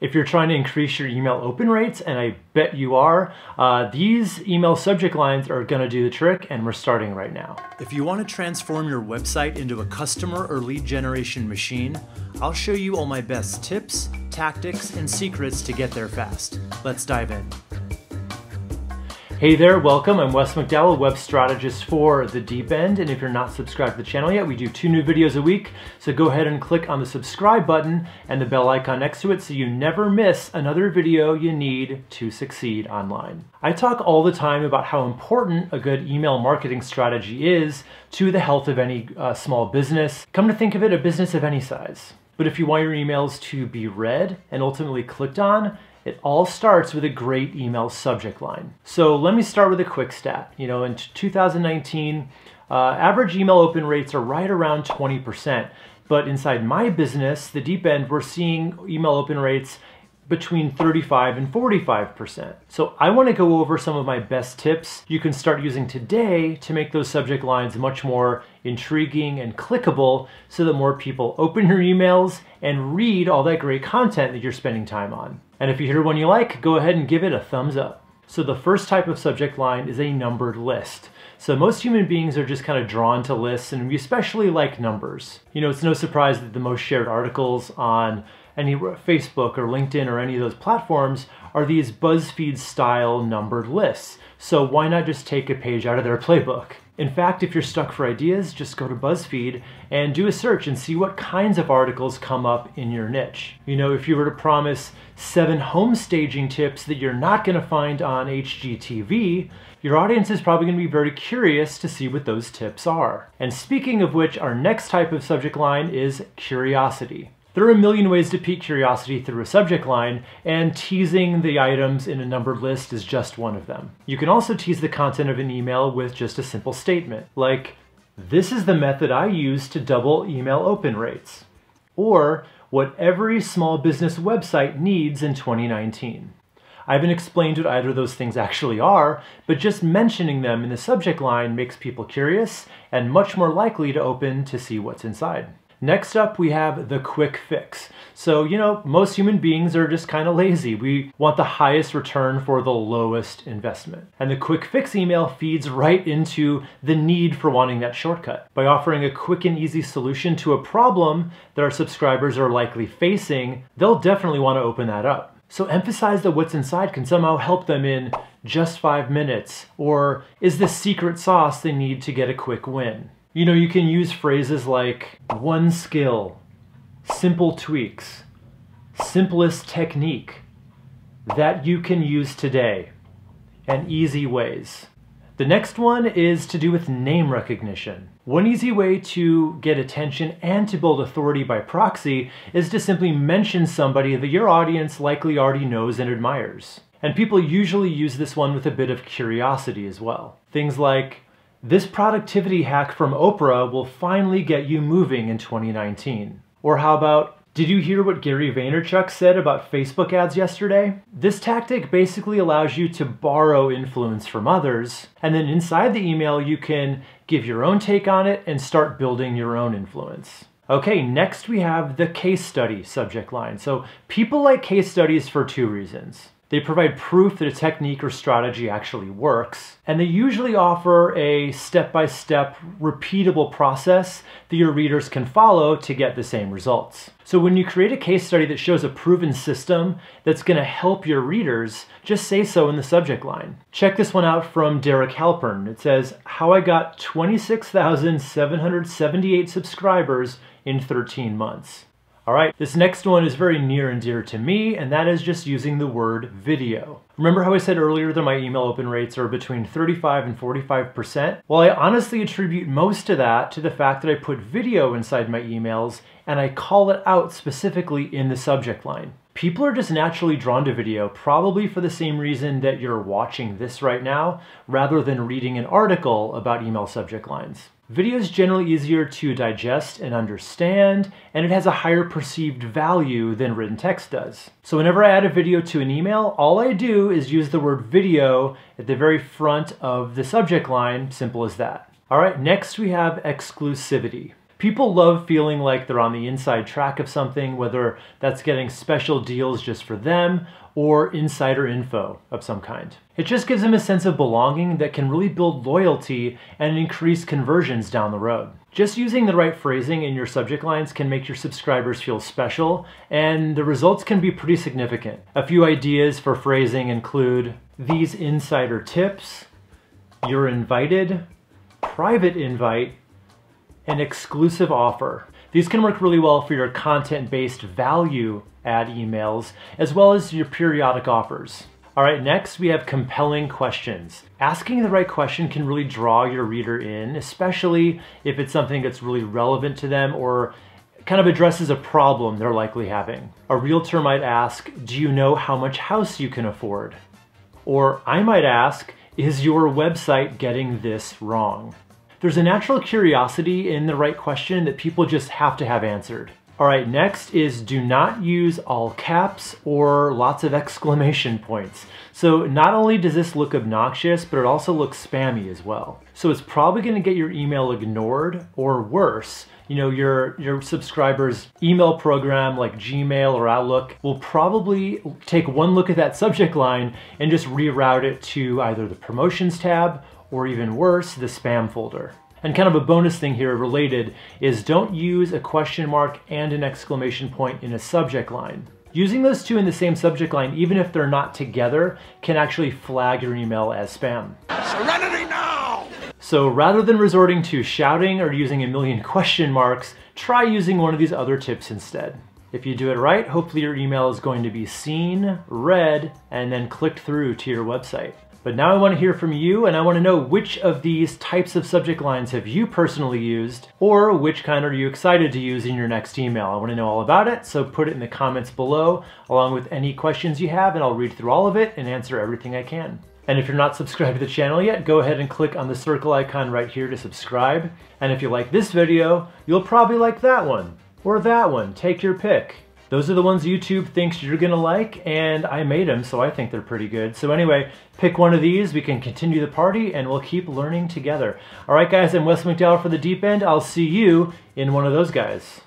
If you're trying to increase your email open rates, and I bet you are, these email subject lines are going to do the trick, and we're starting right now. If you want to transform your website into a customer or lead generation machine, I'll show you all my best tips, tactics, and secrets to get there fast. Let's dive in. Hey there, welcome. I'm Wes McDowell, web strategist for The Deep End, and if you're not subscribed to the channel yet, we do 2 new videos a week, so go ahead and click on the subscribe button and the bell icon next to it so you never miss another video you need to succeed online. I talk all the time about how important a good email marketing strategy is to the health of any small business. Come to think of it, a business of any size. But if you want your emails to be read and ultimately clicked on, it all starts with a great email subject line. So let me start with a quick stat. In 2019, average email open rates are right around 20%. But inside my business, The Deep End, we're seeing email open rates between 35 and 45%. So I want to go over some of my best tips you can start using today to make those subject lines much more intriguing and clickable so that more people open your emails and read all that great content that you're spending time on. And if you hear one you like, go ahead and give it a thumbs up. So the first type of subject line is a numbered list. So most human beings are just kind of drawn to lists, and we especially like numbers. It's no surprise that the most shared articles on any Facebook or LinkedIn or any of those platforms are these BuzzFeed style numbered lists. So why not just take a page out of their playbook? In fact, if you're stuck for ideas, just go to BuzzFeed and do a search and see what kinds of articles come up in your niche. If you were to promise 7 home staging tips that you're not going to find on HGTV, your audience is probably going to be very curious to see what those tips are. And speaking of which, our next type of subject line is curiosity. There are a million ways to pique curiosity through a subject line, and teasing the items in a numbered list is just one of them. You can also tease the content of an email with just a simple statement, like, "This is the method I use to double email open rates," or "What every small business website needs in 2019. I haven't explained what either of those things actually are, but just mentioning them in the subject line makes people curious and much more likely to open to see what's inside. Next up, we have the quick fix. So, most human beings are just kind of lazy. We want the highest return for the lowest investment. And the quick fix email feeds right into the need for wanting that shortcut. By offering a quick and easy solution to a problem that our subscribers are likely facing, they'll definitely want to open that up. So emphasize that what's inside can somehow help them in just 5 minutes, or is the secret sauce they need to get a quick win. You can use phrases like one skill, simple tweaks, simplest technique that you can use today, and easy ways. The next one is to do with name recognition. One easy way to get attention and to build authority by proxy is to simply mention somebody that your audience likely already knows and admires. And people usually use this one with a bit of curiosity as well. Things like, "This productivity hack from Oprah will finally get you moving in 2019. Or how about, "Did you hear what Gary Vaynerchuk said about Facebook ads yesterday?" This tactic basically allows you to borrow influence from others, and then inside the email you can give your own take on it and start building your own influence. Okay, next we have the case study subject line. So people like case studies for 2 reasons. They provide proof that a technique or strategy actually works, and they usually offer a step-by-step, repeatable process that your readers can follow to get the same results. So when you create a case study that shows a proven system that's going to help your readers, just say so in the subject line. Check this one out from Derek Halpern. It says, "How I got 26,778 subscribers in 13 months. All right, this next one is very near and dear to me, and that is just using the word video. Remember how I said earlier that my email open rates are between 35 and 45%? Well, I honestly attribute most of that to the fact that I put video inside my emails and I call it out specifically in the subject line. People are just naturally drawn to video, probably for the same reason that you're watching this right now, rather than reading an article about email subject lines. Video is generally easier to digest and understand, and it has a higher perceived value than written text does. So whenever I add a video to an email, all I do is use the word video at the very front of the subject line, simple as that. All right, next we have exclusivity. People love feeling like they're on the inside track of something, whether that's getting special deals just for them or insider info of some kind. It just gives them a sense of belonging that can really build loyalty and increase conversions down the road. Just using the right phrasing in your subject lines can make your subscribers feel special, and the results can be pretty significant. A few ideas for phrasing include these insider tips, you're invited, private invite, an exclusive offer. These can work really well for your content-based value add emails, as well as your periodic offers. All right, next we have compelling questions. Asking the right question can really draw your reader in, especially if it's something that's really relevant to them or kind of addresses a problem they're likely having. A realtor might ask, do you know how much house you can afford? Or I might ask, is your website getting this wrong? There's a natural curiosity in the right question that people just have to have answered. All right, next is do not use all caps or lots of exclamation points. So not only does this look obnoxious, but it also looks spammy as well. So it's probably gonna get your email ignored, or worse, you know, your subscribers' email program like Gmail or Outlook will probably take one look at that subject line and just reroute it to either the promotions tab or even worse, the spam folder. And kind of a bonus thing here related is don't use a question mark and an exclamation point in a subject line. Using those two in the same subject line, even if they're not together, can actually flag your email as spam. Serenity now! So rather than resorting to shouting or using a million question marks, try using one of these other tips instead. If you do it right, hopefully your email is going to be seen, read, and then clicked through to your website. But now I want to hear from you, and I want to know which of these types of subject lines have you personally used, or which kind are you excited to use in your next email. I want to know all about it, so put it in the comments below, along with any questions you have, and I'll read through all of it and answer everything I can. And if you're not subscribed to the channel yet, go ahead and click on the circle icon right here to subscribe. And if you like this video, you'll probably like that one, or that one, take your pick. Those are the ones YouTube thinks you're gonna like, and I made them, so I think they're pretty good. So anyway, pick one of these, we can continue the party, and we'll keep learning together. All right, guys, I'm Wes McDowell for The Deep End. I'll see you in one of those guys.